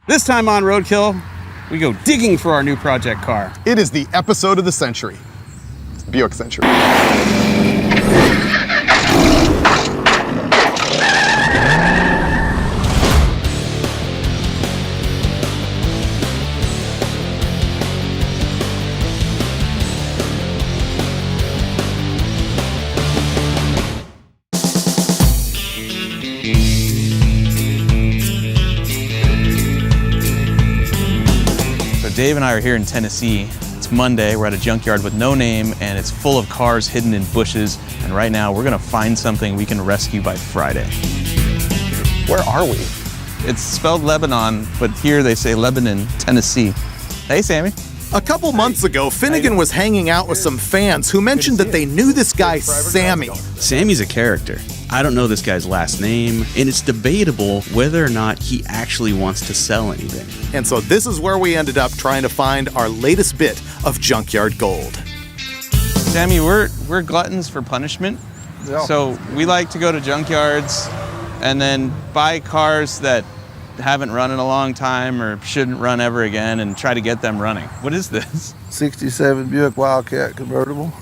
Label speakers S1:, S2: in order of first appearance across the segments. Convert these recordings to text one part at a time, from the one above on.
S1: This time on Roadkill, we go digging for our new project car.
S2: It is the episode of the century. It's Buick century.
S3: Dave and I are here in Tennessee. It's Monday, we're at a junkyard with no name, and it's full of cars hidden in bushes. And right now, we're gonna find something we can rescue by Friday.
S2: Where are we?
S3: It's spelled Lebanon, but here they say Lebanon, Tennessee. Hey, Sammy.
S4: A couple months ago, Finnegan was hanging out with some fans who mentioned that they knew this guy, Sammy.
S1: Sammy's a character. I don't know this guy's last name, and it's debatable whether or not he actually wants to sell anything.
S4: And so this is where we ended up trying to find our latest bit of junkyard gold.
S3: Sammy, we're gluttons for punishment.
S5: Yeah.
S3: So we like to go to junkyards and then buy cars that haven't run in a long time or shouldn't run ever again and try to get them running. What is this?
S5: 67 Buick Wildcat convertible.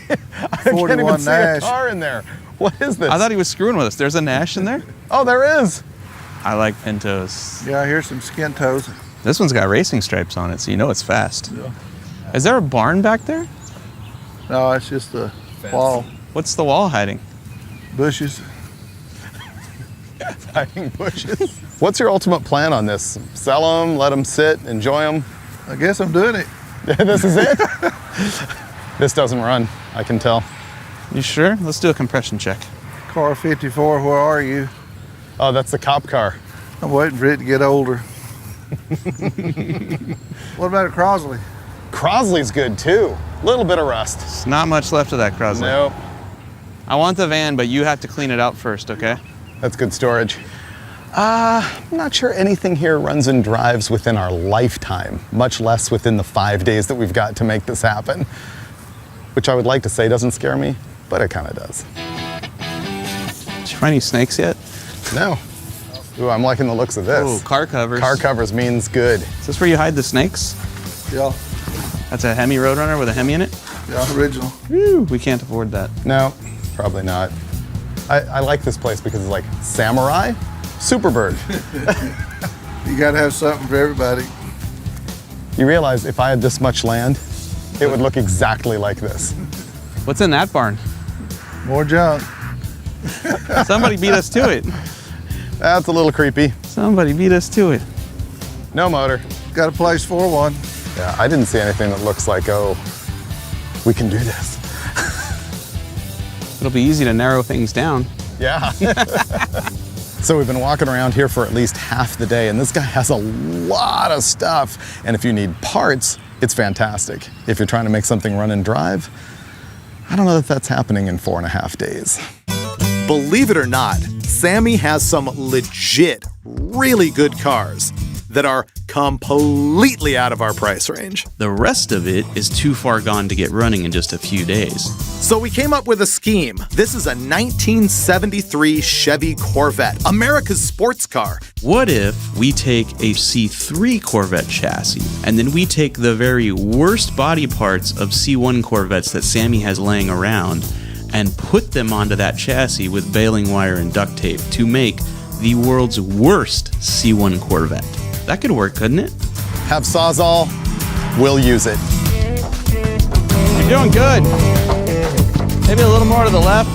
S2: I can't even see a car in there. What is this?
S3: I thought he was screwing with us. There's a Nash in there?
S2: Oh, there is.
S3: I like Pintos.
S5: Yeah, here's some skin toes.
S3: This one's got racing stripes on it, so you know it's fast.
S5: Yeah.
S3: Is there a barn back there?
S5: No, it's just a wall.
S3: What's the wall hiding?
S5: Bushes.
S2: Hiding bushes. What's your ultimate plan on this? Sell them, let them sit, enjoy them?
S5: I guess I'm doing it.
S2: This is it? This doesn't run, I can tell.
S3: You sure? Let's do a compression check.
S5: Car 54, where are you?
S2: Oh, that's the cop car.
S5: I'm waiting for it to get older. What about a Crosley?
S2: Crosley's good too. Little bit of rust.
S3: There's not much left of that Crosley.
S2: Nope.
S3: I want the van, but you have to clean it out first, okay?
S2: That's good storage. I'm not sure anything here runs and drives within our lifetime, much less within the 5 days that we've got to make this happen. Which I would like to say doesn't scare me, but it kind of does.
S3: Did you find any snakes yet?
S2: No. Ooh, I'm liking the looks of this.
S3: Oh, car covers.
S2: Car covers means good.
S3: Is this where you hide the snakes?
S5: Yeah,
S3: That's a Hemi Roadrunner with a Hemi in it?
S5: yeah, original.
S3: Woo, we can't afford that.
S2: No, probably not. I like this place because it's like samurai, Superbird.
S5: You gotta have something for everybody.
S2: You realize if I had this much land, it would look exactly like this.
S3: What's in that barn?
S5: More junk.
S3: Somebody beat us to it.
S2: That's a little creepy.
S3: Somebody beat us to it.
S2: No motor.
S5: Got a place for one.
S2: Yeah, I didn't see anything that looks like, oh, we can do this.
S3: It'll be easy to narrow things down.
S2: Yeah. So we've been walking around here for at least half the day, and this guy has a lot of stuff. And if you need parts, it's fantastic. If you're trying to make something run and drive, I don't know if that's happening in 4.5 days.
S4: Believe it or not, Sammy has some legit, really good cars that are completely out of our price range.
S1: The rest of it is too far gone to get running in just a few days.
S4: So we came up with a scheme. This is a 1973 Chevy Corvette, America's sports car.
S1: What if we take a C3 Corvette chassis, and then we take the very worst body parts of C1 Corvettes that Sammy has laying around and put them onto that chassis with baling wire and duct tape to make the world's worst C1 Corvette? That could work, couldn't it?
S2: Have Sawzall, we'll use it.
S3: You're doing good. Maybe a little more to the left.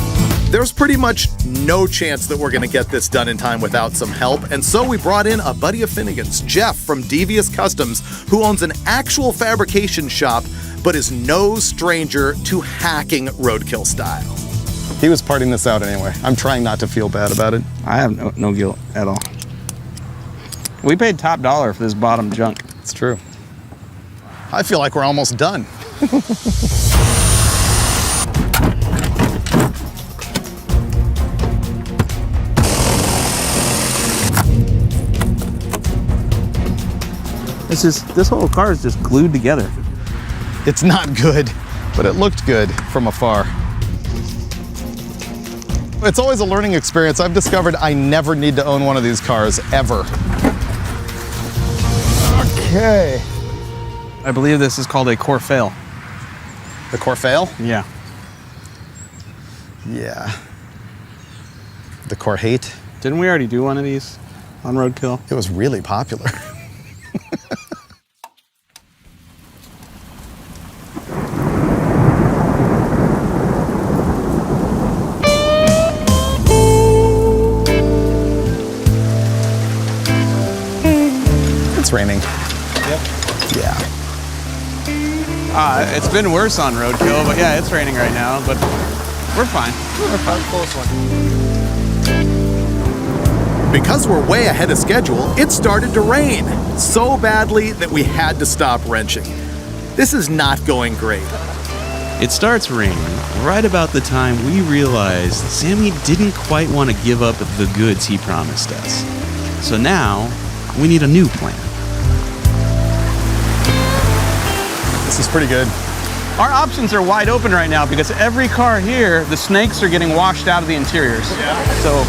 S4: There's pretty much no chance that we're gonna get this done in time without some help, and so we brought in a buddy of Finnegan's, Jeff from Devious Customs, who owns an actual fabrication shop, but is no stranger to hacking roadkill style.
S2: He was parting this out anyway. I'm trying not to feel bad about it.
S3: I have no guilt at all. We paid top dollar for this bottom junk.
S2: It's true. I feel like we're almost done.
S3: This whole car is just glued together.
S2: It's not good, but it looked good from afar. It's always a learning experience. I've discovered I never need to own one of these cars, ever. Okay.
S3: I believe this is called a Corvette.
S2: The Corvette?
S3: Yeah.
S2: Yeah. The Corvette?
S3: Didn't we already do one of these on Roadkill?
S2: It was really popular. It's raining.
S3: Yep.
S2: Yeah.
S3: It's been worse on Roadkill, but yeah, it's raining right now, but we're fine. We're fine. Close one.
S4: Because we're way ahead of schedule, it started to rain so badly that we had to stop wrenching. This is not going great.
S1: It starts raining right about the time we realized Sammy didn't quite want to give up the goods he promised us. So now, we need a new plan.
S2: This is pretty good.
S3: Our options are wide open right now because every car here, the snakes are getting washed out of the interiors. Yeah. So.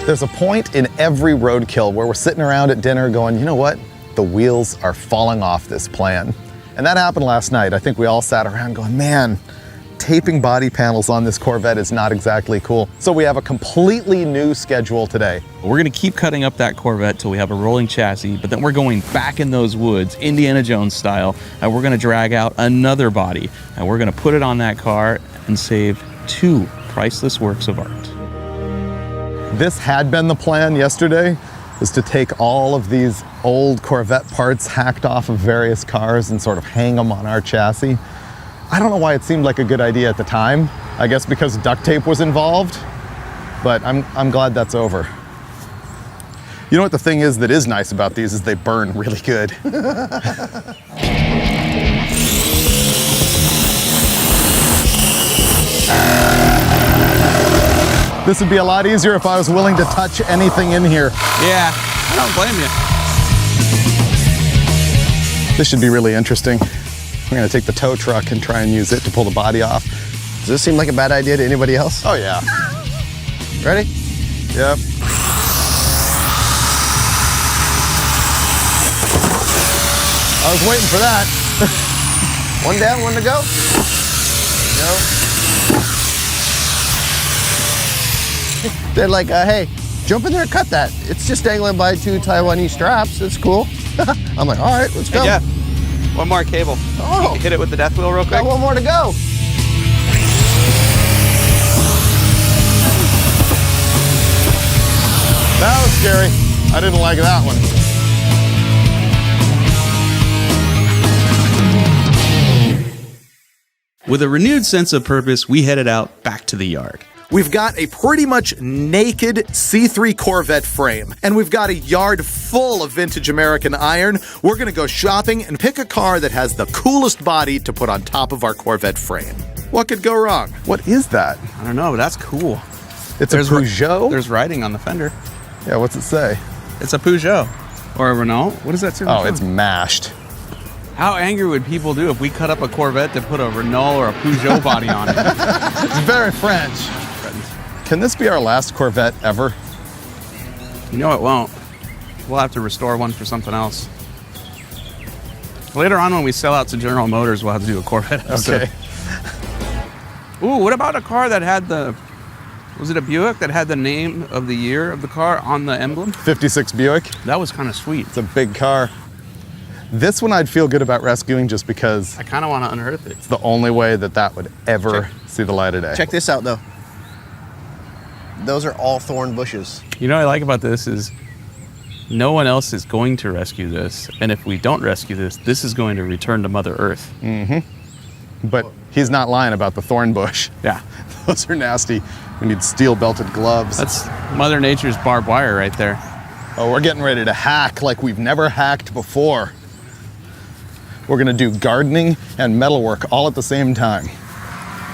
S2: There's a point in every roadkill where we're sitting around at dinner going, you know what? The wheels are falling off this plan. And that happened last night. I think we all sat around going, man, taping body panels on this Corvette is not exactly cool. So we have a completely new schedule today.
S3: We're gonna keep cutting up that Corvette till we have a rolling chassis, but then we're going back in those woods, Indiana Jones style, and we're gonna drag out another body, and we're gonna put it on that car and save 2 priceless works of art.
S2: This had been the plan yesterday, is to take all of these old Corvette parts hacked off of various cars and sort of hang them on our chassis. I don't know why it seemed like a good idea at the time. I guess because duct tape was involved, but I'm glad that's over. You know what the thing is that is nice about these is they burn really good. This would be a lot easier if I was willing to touch anything in here.
S3: Yeah, I don't blame you.
S2: This should be really interesting. We're gonna take the tow truck and try and use it to pull the body off.
S6: Does this seem like a bad idea to anybody else?
S2: Oh yeah.
S6: Ready?
S2: Yep. I was waiting for that.
S6: One down, one to go. Go. They're like, hey, jump in there and cut that. It's just dangling by 2 Taiwanese straps. It's cool. I'm like, all right, let's go.
S3: Hey, Jeff, one more cable.
S6: Oh.
S3: You can hit it with the death wheel real quick.
S6: Got one more to go.
S2: That was scary. I didn't like that one.
S1: With a renewed sense of purpose, we headed out back to the yard.
S4: We've got a pretty much naked C3 Corvette frame, and we've got a yard full of vintage American iron. We're gonna go shopping and pick a car that has the coolest body to put on top of our Corvette frame. What could go wrong?
S2: What is that?
S3: I don't know, but that's cool.
S2: It's a Peugeot?
S3: There's writing on the fender.
S2: Yeah, what's it say?
S3: It's a Peugeot. Or a Renault. What does that say?
S2: Oh, it's mashed.
S3: How angry would people do if we cut up a Corvette to put a Renault or a Peugeot body on it?
S2: It's very French. Can this be our last Corvette ever?
S3: You know it won't. We'll have to restore one for something else. Later on when we sell out to General Motors, we'll have to do a Corvette episode.
S2: Okay.
S3: Ooh, what about a car that had the, was it a Buick that had the name of the year of the car on the emblem?
S2: 56 Buick.
S3: That was kind of sweet.
S2: It's a big car. This one I'd feel good about rescuing just because
S3: I kind of want to unearth it.
S2: it's the only way that that would ever see the light of day.
S6: Check this out, though. Those are all thorn bushes.
S3: You know what I like about this is no one else is going to rescue this. And if we don't rescue this, this is going to return to Mother Earth.
S2: But he's not lying about the thorn bush.
S3: Yeah.
S2: Those are nasty. We need steel-belted gloves.
S3: That's Mother Nature's barbed wire right there.
S2: Oh, we're getting ready to hack like we've never hacked before. We're gonna do gardening and metalwork all at the same time.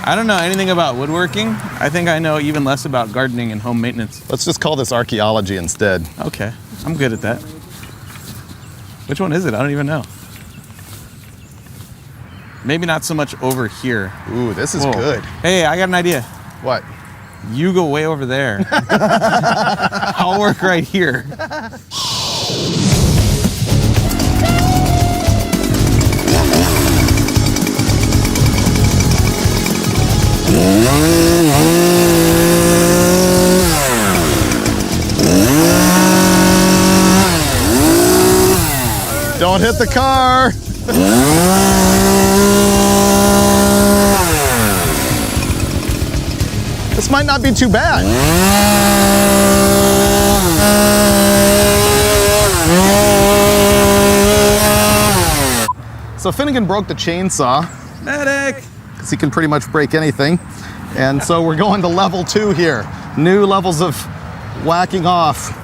S3: I don't know anything about woodworking. I think I know even less about gardening and home maintenance.
S2: Let's just call this archaeology instead.
S3: Okay, I'm good at that. Which one is it? I don't even know. Maybe not so much over here.
S2: Ooh, this is
S3: Whoa.
S2: good.
S3: Hey, I got an idea.
S2: What?
S3: You go way over there. I'll work right here.
S2: Don't hit the car. This might not be too bad. So Finnegan broke the chainsaw.
S3: Medic!
S2: Because he can pretty much break anything. And so we're going to level 2 here. New levels of whacking off.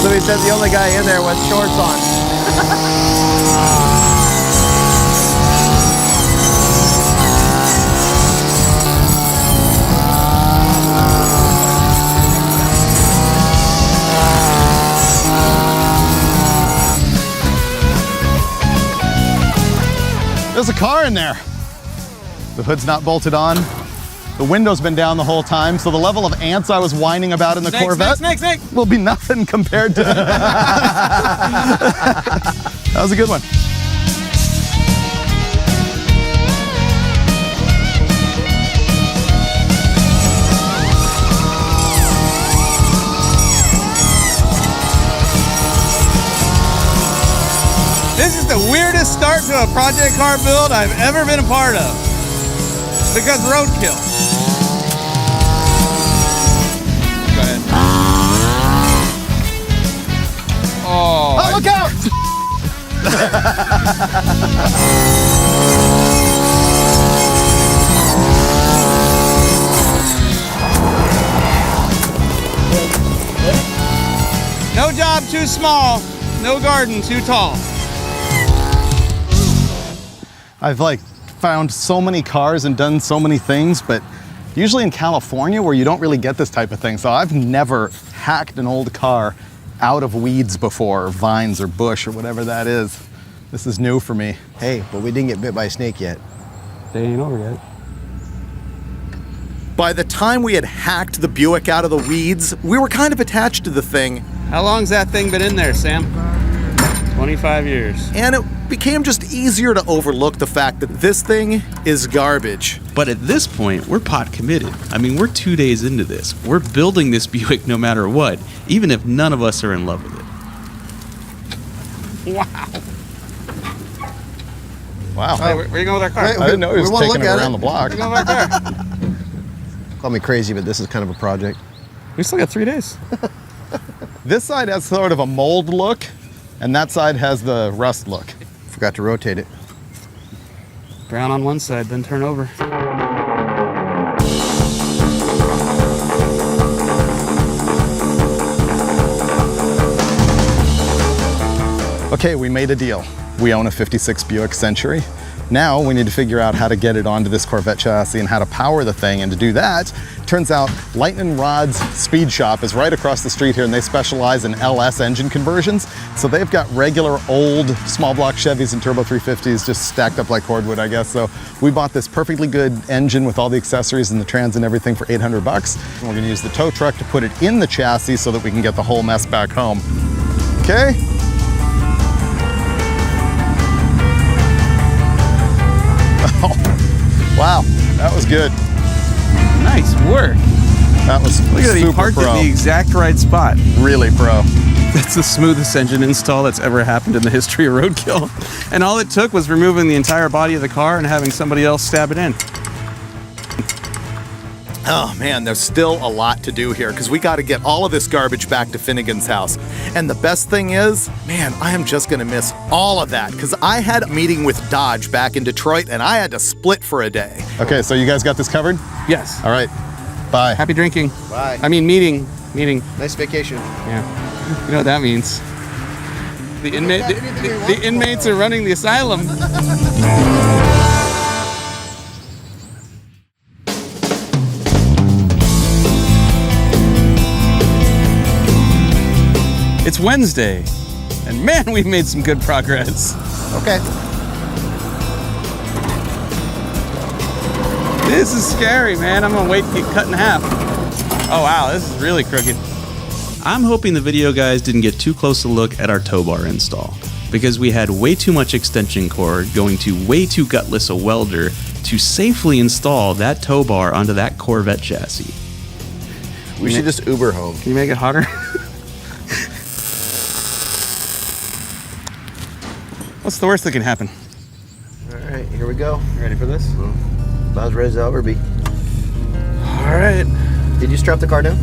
S6: Somebody said the only guy in there with shorts on.
S2: There's a car in there. The hood's not bolted on. The window's been down the whole time, so the level of ants I was whining about in the Corvette
S3: Snake.
S2: will be nothing compared to... That was a good one.
S3: This is the weirdest start to a project car build I've ever been a part of. Because roadkill. Go ahead. Oh,
S2: Look out!
S3: no job too small, no garden too tall.
S2: I've found so many cars and done so many things, but usually in California where you don't really get this type of thing. So I've never hacked an old car out of weeds before, or vines or bush or whatever that is. This is new for me.
S6: Hey, but we didn't get bit by a snake yet.
S3: They ain't over yet.
S4: By the time we had hacked the Buick out of the weeds, we were kind of attached to the thing,
S3: How long's that thing been in there, Sam? 25 years.
S4: and it became just easier to overlook the fact that this thing is garbage.
S1: But at this point, we're pot committed. I mean, we're 2 days into this. We're building this Buick no matter what, even if none of us are in love with it.
S2: Wow.
S3: Hey, where you going with our car?
S6: Wait,
S2: I didn't know he was
S6: we wanna
S2: taking it
S6: look at
S2: around
S6: it.
S2: the block.
S3: Where you going with our car?
S6: Call me crazy, but this is kind of a project.
S3: We still got 3 days.
S2: This side has sort of a mold look, and that side has the rust look.
S6: Forgot to rotate it.
S3: Brown on one side, then turn over.
S2: Okay, we made a deal. We own a 56 Buick Century. Now we need to figure out how to get it onto this Corvette chassis and how to power the thing. And to do that, turns out Lightning Rod's Speed Shop is right across the street here, and they specialize in LS engine conversions. So they've got regular old small block Chevys and turbo 350s just stacked up like cordwood, I guess. So we bought this perfectly good engine with all the accessories and the trans and everything for $800. And we're gonna use the tow truck to put it in the chassis so that we can get the whole mess back home. Okay? Wow, that was good.
S3: Nice work.
S2: That was
S3: Look at that, he
S2: super
S3: parked
S2: pro.
S3: at the exact right spot.
S2: Really pro.
S3: That's the smoothest engine install that's ever happened in the history of Roadkill. And all it took was removing the entire body of the car and having somebody else stab it in.
S4: Oh man, there's still a lot to do here because we got to get all of this garbage back to Finnegan's house. And the best thing is, man, I am just going to miss all of that because I had a meeting with Dodge back in Detroit and I had to split for a day.
S2: Okay, so you guys got this covered?
S3: Yes.
S2: All right, bye.
S3: Happy drinking.
S6: Bye.
S3: I mean, meeting.
S6: Nice vacation.
S3: Yeah. You know what that means. The inmates are running the asylum. Wednesday, and man, we've made some good progress.
S6: Okay.
S3: This is scary, man. I'm gonna wait to get cut in half. Oh wow, this is really crooked.
S1: I'm hoping the video guys didn't get too close a look at our tow bar install, because we had way too much extension cord going to way too gutless a welder to safely install that tow bar onto that Corvette chassis.
S6: We should just Uber home.
S3: Can you make it hotter? What's the worst that can happen?
S6: All right, here we go.
S3: You ready for this?
S6: About as ready as I'll ever be.
S3: All right.
S6: Did you strap the car down?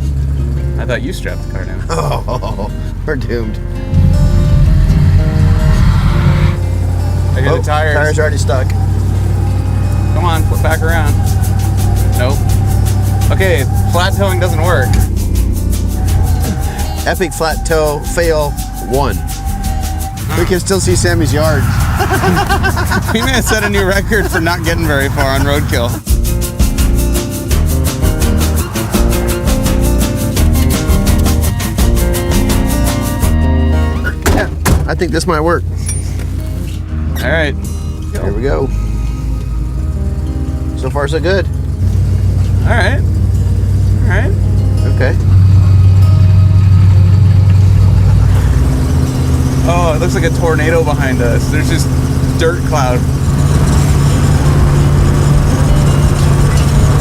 S3: I thought you strapped the car down.
S6: Oh, we're doomed.
S3: I got the tires.
S6: Tires are already stuck.
S3: Come on, flip back around. Nope. Okay, flat towing doesn't work.
S6: Epic flat toe fail 1. We can still see Sammy's yard.
S3: We may have set a new record for not getting very far on Roadkill.
S6: Yeah, I think this might work.
S3: All right.
S6: Here we go. So far, so good.
S3: All right. All right.
S6: Okay.
S3: Oh, it looks like a tornado behind us. There's just dirt cloud.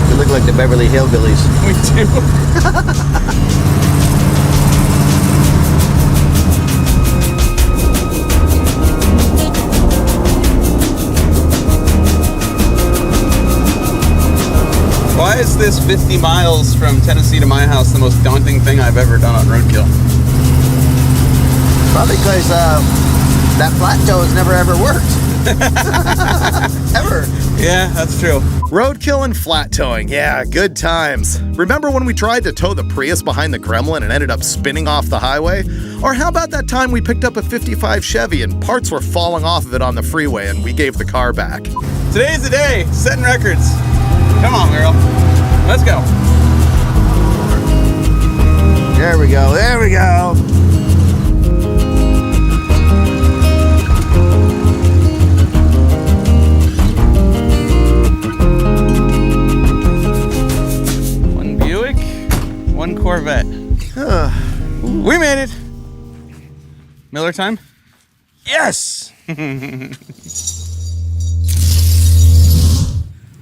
S6: We look like the Beverly Hillbillies.
S3: We do. Why is this 50 miles from Tennessee to my house the most daunting thing I've ever done on Roadkill?
S6: Probably because that flat toe has never ever worked. Ever.
S3: Yeah, that's true.
S4: Roadkill and flat towing, yeah, good times. Remember when we tried to tow the Prius behind the Gremlin and ended up spinning off the highway? Or how about that time we picked up a 55 Chevy and parts were falling off of it on the freeway and we gave the car back?
S3: Today's the day, setting records. Come on, girl. Let's go.
S6: There we go. There we go.
S3: One Buick, one Corvette. We made it. Miller time? Yes!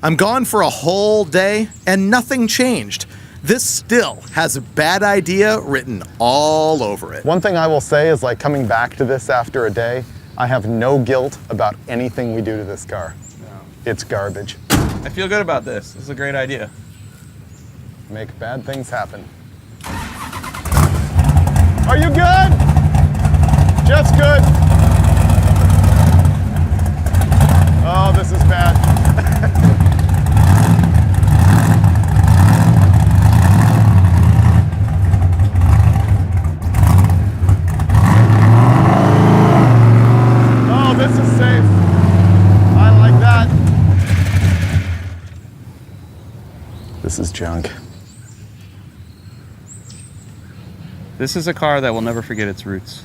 S4: I'm gone for a whole day and nothing changed. This still has a bad idea written all over it.
S2: One thing I will say is, like, coming back to this after a day, I have no guilt about anything we do to this car.
S3: No.
S2: It's garbage.
S3: I feel good about this. This is a great idea.
S2: Make bad things happen. Are you good? Jeff's good. Oh, this is bad. Oh, this is safe. I like that. This is junk.
S3: This is a car that will never forget its roots.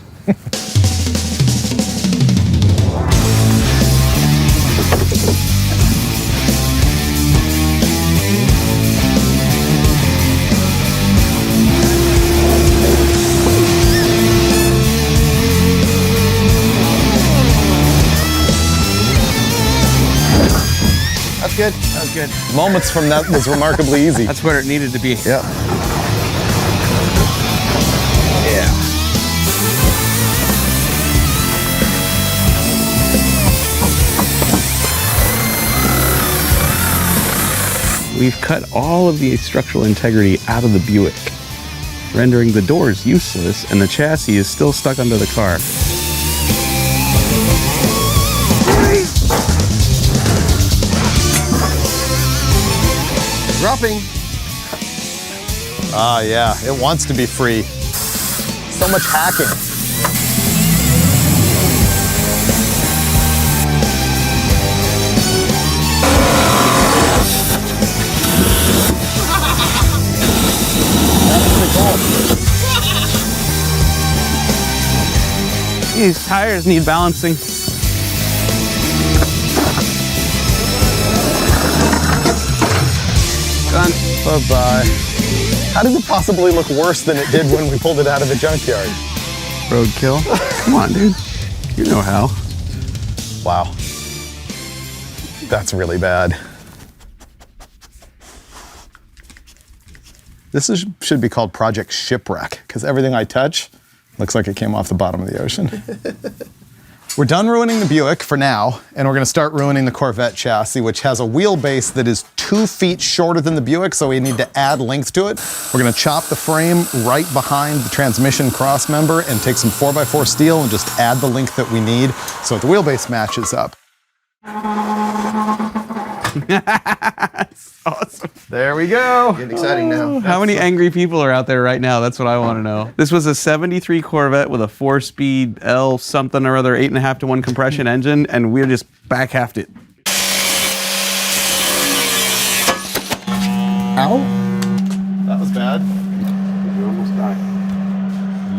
S6: That's good.
S3: That was good.
S2: Moments from that was remarkably easy.
S3: That's where it needed to be.
S6: Yep.
S3: Yeah. We've cut all of the structural integrity out of the Buick, rendering the doors useless, and the chassis is still stuck under the car.
S6: Dropping.
S2: Ah, yeah, it wants to be free. So much hacking. That's pretty cool.
S3: These tires need balancing. Done.
S2: Bye-bye. How does it possibly look worse than it did when we pulled it out of the junkyard?
S1: Roadkill. Come on, dude. You know how.
S2: Wow. That's really bad. Should be called Project Shipwreck, because everything I touch looks like it came off the bottom of the ocean. We're done ruining the Buick for now, and we're gonna start ruining the Corvette chassis, which has a wheelbase that is 2 feet shorter than the Buick, so we need to add length to it. We're gonna chop the frame right behind the transmission cross member and take some 4x4 steel and just add the length that we need so the wheelbase matches up.
S1: Awesome.
S2: There we go.
S6: Getting exciting now.
S3: How many angry people are out there right now? That's what I want to know. This was a 73 Corvette with a 4-speed L something or other 8.5-to-1 compression engine, and we're just back-halfed it.
S2: Ow. That was bad.
S3: You almost died.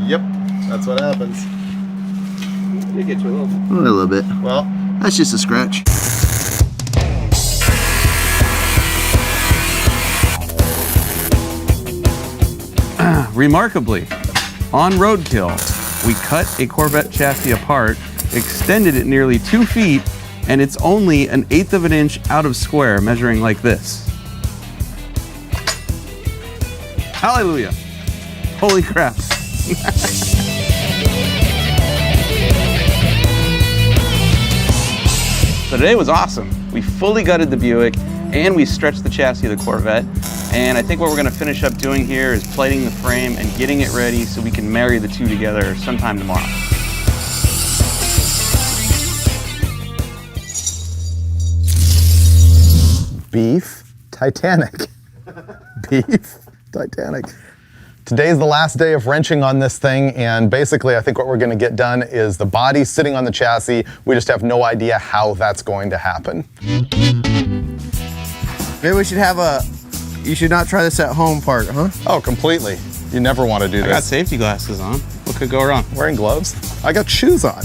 S2: Yep, that's what happens.
S3: You get you a little bit.
S6: A little bit.
S2: Well,
S6: That's just a scratch.
S3: Remarkably, on Roadkill, we cut a Corvette chassis apart, extended it nearly 2 feet, and it's only 1/8 of an inch out of square, measuring like this. Hallelujah. Holy crap. So today was awesome. We fully gutted the Buick and we stretched the chassis of the Corvette. And I think what we're gonna finish up doing here is plating the frame and getting it ready so we can marry the two together sometime tomorrow.
S2: beef Titanic. Beef Titanic. Today's the last day of wrenching on this thing, and basically I think what we're gonna get done is the body sitting on the chassis. We just have no idea how that's going to happen.
S6: Maybe we should have you should not try this at home part, huh?
S2: Oh, completely. You never want to do
S3: I got
S2: this.
S3: safety glasses on. What could go wrong?
S2: Wearing gloves? I got shoes on.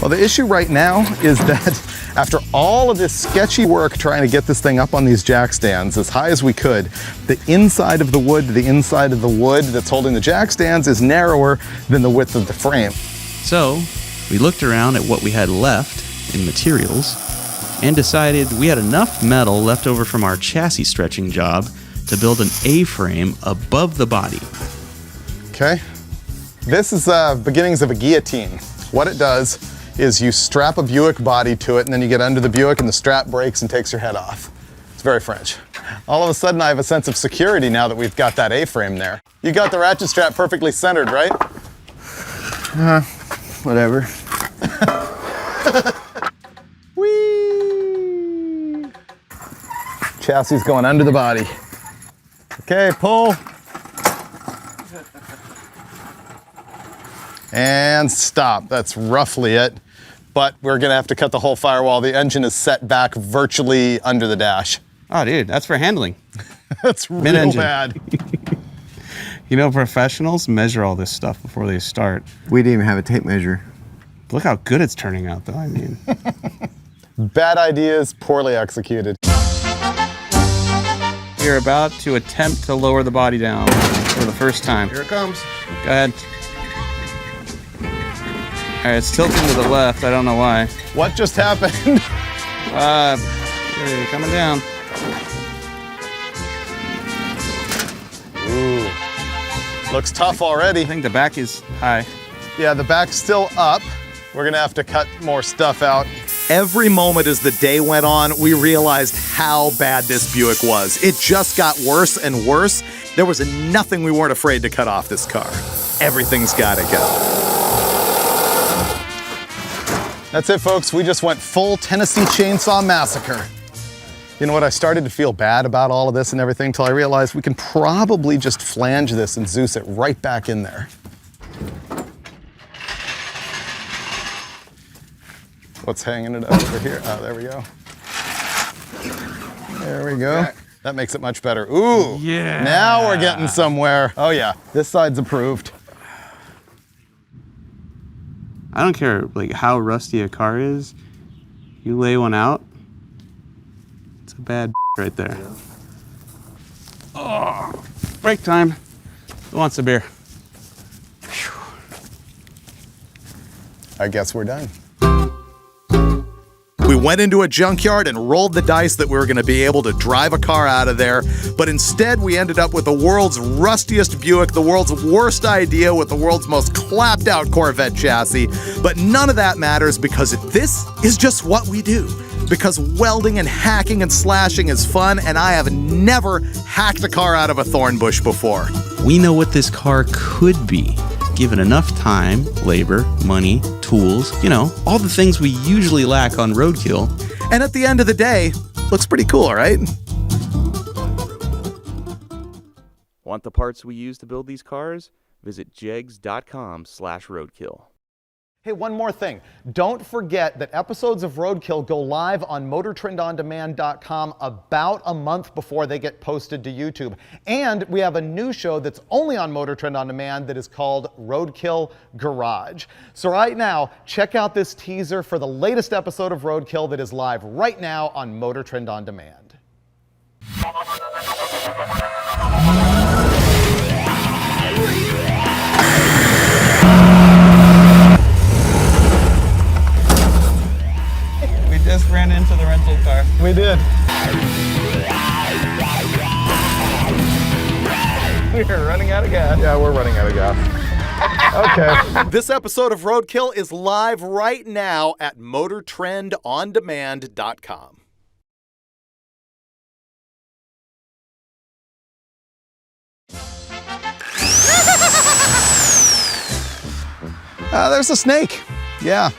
S2: Well, the issue right now is that after all of this sketchy work trying to get this thing up on these jack stands as high as we could, the inside of the wood to the inside of the wood that's holding the jack stands is narrower than the width of the frame.
S1: So we looked around at what we had left in materials and decided we had enough metal left over from our chassis stretching job to build an A-frame above the body.
S2: Okay? This is beginnings of a guillotine. What it does is you strap a Buick body to it and then you get under the Buick and the strap breaks and takes your head off. It's very French. All of a sudden I have a sense of security now that we've got that A-frame there. You got the ratchet strap perfectly centered, right?
S6: Whatever.
S2: Whee! Chassis is going under the body. Okay, pull. And stop. That's roughly it. But we're gonna have to cut the whole firewall. The engine is set back virtually under the dash.
S3: Oh, dude, that's for handling.
S2: That's real
S3: Mid-engine.
S2: bad.
S3: You know, professionals measure all this stuff before they start.
S6: We didn't even have a tape measure.
S3: Look how good it's turning out, though. I mean,
S2: Bad ideas, poorly executed.
S3: we're about to attempt to lower the body down for the first time.
S6: Here it comes.
S3: Go ahead. All right, it's tilting to the left. I don't know why.
S2: What just happened?
S3: You're coming down.
S2: Ooh. Looks tough already.
S3: I think the back is high.
S2: Yeah, the back's still up. We're gonna have to cut more stuff out.
S4: Every moment as the day went on, we realized how bad this Buick was. It just got worse and worse. There was nothing we weren't afraid to cut off this car. Everything's gotta go.
S2: That's it, folks. We just went full Tennessee Chainsaw Massacre. You know what? I started to feel bad about all of this and everything until I realized we can probably just flange this and Zeus it right back in there. What's hanging it over here? Oh, there we go. There we go. That makes it much better. Ooh,
S1: Yeah.
S2: now we're getting somewhere. Oh yeah, this side's approved.
S1: I don't care like how rusty a car is. You lay one out, it's a bad right there. Oh, break time. Who wants a beer?
S2: I guess we're done.
S4: We went into a junkyard and rolled the dice that we were going to be able to drive a car out of there, but instead we ended up with the world's rustiest Buick, the world's worst idea with the world's most clapped out Corvette chassis. But none of that matters because this is just what we do. Because welding and hacking and slashing is fun, and I have never hacked a car out of a thorn bush before.
S1: We know what this car could be, given enough time, labor, money, tools, you know, all the things we usually lack on Roadkill.
S4: And at the end of the day, looks pretty cool, right?
S1: Want the parts we use to build these cars? Visit jegs.com/roadkill.
S4: Hey, one more thing. Don't forget that episodes of Roadkill go live on MotorTrendOnDemand.com about a month before they get posted to YouTube. And we have a new show that's only on Motor Trend On Demand that is called Roadkill Garage. So right now, check out this teaser for the latest episode of Roadkill that is live right now on Motor Trend On Demand.
S3: Just ran into the rental car.
S2: We did.
S3: We're running out of gas.
S2: Yeah, we're running out of gas. Okay.
S4: This episode of Roadkill is live right now at MotorTrendOnDemand.com.
S2: There's a snake. Yeah.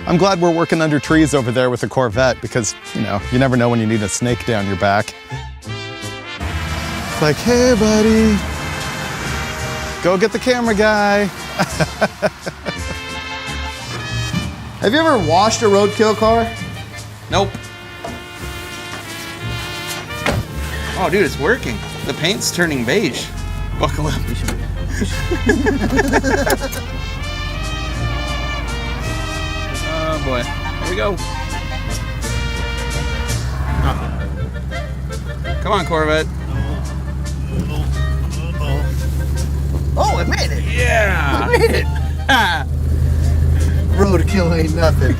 S2: I'm glad we're working under trees over there with the Corvette because, you know, you never know when you need a snake down your back. It's like, hey, buddy, go get the camera guy.
S6: Have you ever washed a Roadkill car?
S3: Nope. Oh, dude, it's working. The paint's turning beige. Buckle up. Oh boy, here we go. Come on, Corvette.
S6: Oh, it made it.
S3: Yeah.
S6: It made it. Roadkill ain't nothing.